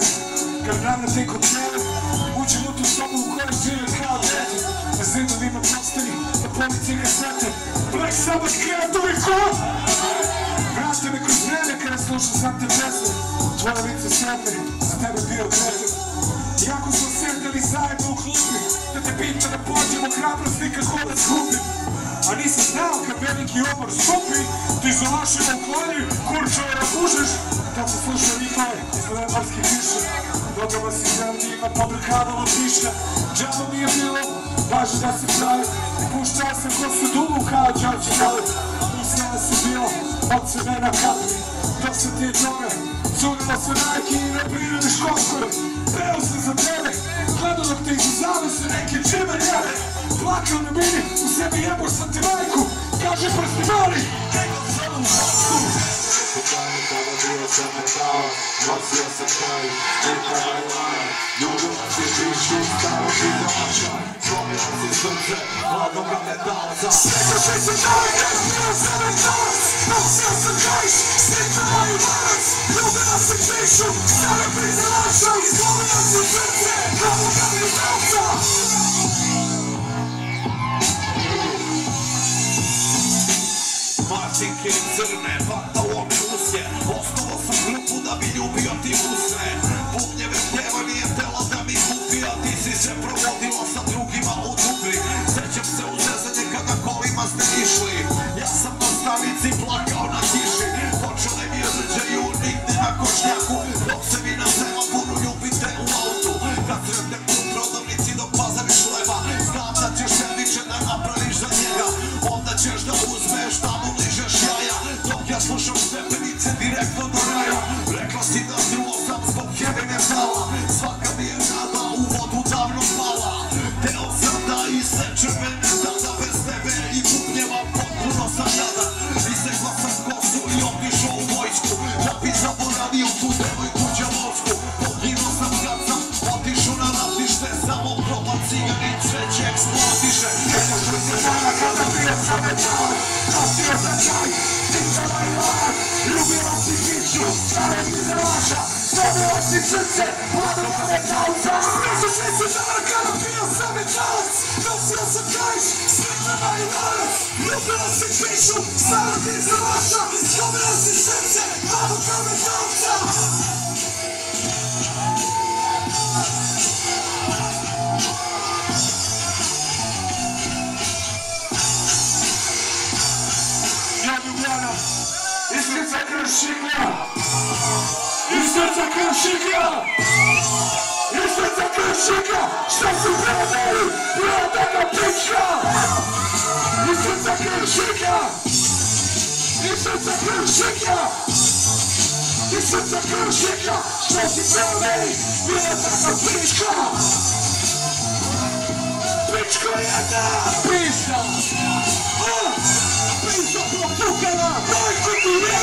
mjesto. Kad navratim kod tebe, uđem u tu sobu u kojoj žive kao dete. Na zidovima postani, na polici kasete. Black Sabbath kreatovi kod! Vrate me kroz vreme kada slušam sam te pesme. Tvoje lice sretne, za tebe bio kreten. Iako smo sedeli zajedno u klubi, da te pita da pođemo hrabrost nikako da skupim. A nisam znao kad veliki obor stupi, ti za našima uklonju, kurčeva da kužeš. Kad se sluša ripove iz levarske kiše, dogama si zemljima pobrkavalo pišlja. Džavo mi je bilo, važno da se pravi, puštao sam kosu dugu kao Đorđe Dali. Usnjava si bilo, od sebe na kapri, dok se ti je toga, curilo se najki i ne prirodiš koskore. Peo sam za tebe, gledao dok te izu zavese neke džime jave. Plakao na mini, u sebi jebor sam ti majku, kaže prsti mali. Kada bio sam metala, nosio sam kraj, nikada i lana. Ljubila si pišu, staro ti domaća, slomila si srce, mladoga metalca. Sjećaš se dojde, bio sam metalac, nosio sam krajš, snikala i lanac. Ljubila si pišu, staro ti domaća, slomila si srce, mladoga metalca. Martinke crne, vatalo me usje, osnovao sam grupu da bi ljubio ti usne. Bubnjeve pjeva nije tela da mi kupi, a ti si se provodila sa drugima u dupli. Sećam se u zezanje kada kolima ste išli, ja sam na stanici plakao na kiši. Počele mi rđaju nigde na košnjaku, dok se vi na semaforu ljubite u autu. Kad sretnem u prodavnici dok pazariš leva, znam da ćeš sendviče da napraviš za njega. Onda ćeš da uzmeš da mu ližeš jaja, dok ja slušam stepenice direktno do raja. Rekla si da truo sam zbog heavy metala, svaka mi je nada u vodu davno pala. Teo sam da isečem mene tada bez tebe i bubnjeva potpuno sam jadan. Isekla sam kosu i otišao u vojsku, da bi zaboravio tu devojku djavosku. Poginuo sam kad sam otišao na ratište, samo probat cigarin treće eksplodiše. Sjećaš li se dana kada bio sam metalac, nosio sam kraj, snikala i lanac. Ljubila si piću, staro ti zalaša, slomila si srce, mladoga metalca. Sjećaš li se dana kada bio sam metalac, nosio sam krajš, snikala i lanac. Ljubila si piću, staro ti zalaša, slomila si srce, mladoga metalca. Ljubljana, iz srca Kršika, iz srca Kršika, iz srca Kršika, što su predali, mladoga pička. Iz srca Kršika, iz srca Kršika, iz srca Kršika, što su predali, mladoga pička. Pičko jedna, pisa, pisa protukana, majko ti je.